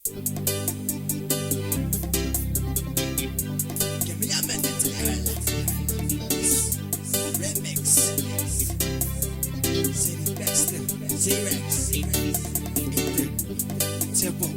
Give me a minute, girl. Remix. City Baxter, T-Rex, Tempo.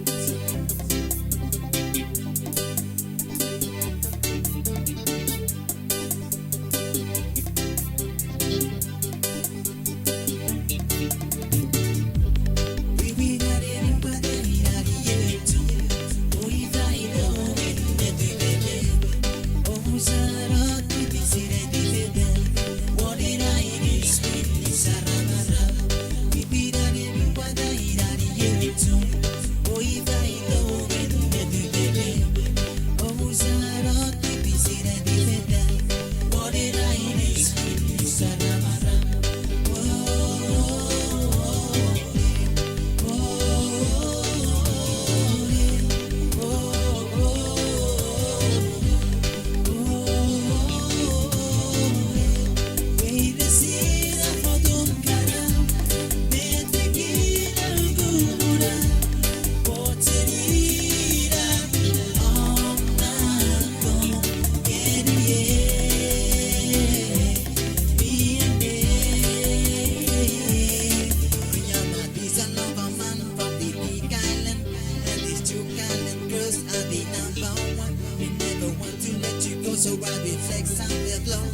So I reflex on the glow.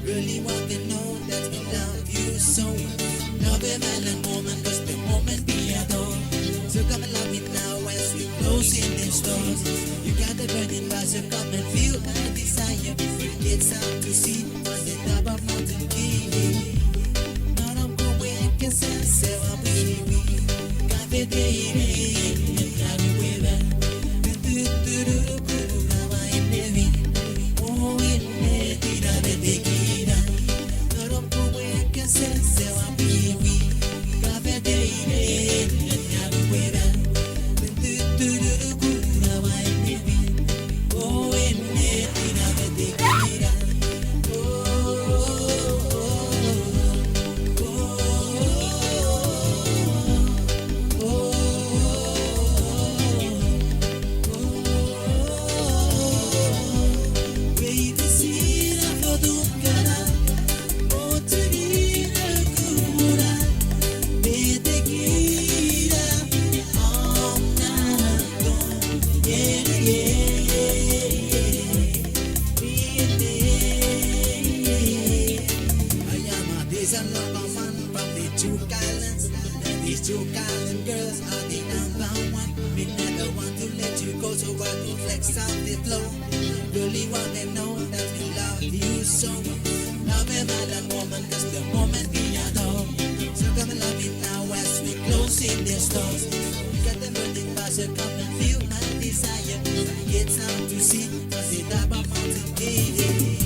Really want to know that we love you so. Love a man and woman, cause the moment we adore. So come and love me now as we close in this doors. You got the burning rise, so come and feel my desire. It's out to see on the top of Mountain Key. Now I'm going to say I'll be with. Cafe Day, these two island girls are the number one. We never want to let you go, so I can flex out the flow. Really want to know that we love you so. Love a man and woman, cause the moment we adore. So come and love me now as we close in the stores. You got the burning fire, come and feel my desire. It's time to see, cause the top of Mountain Key.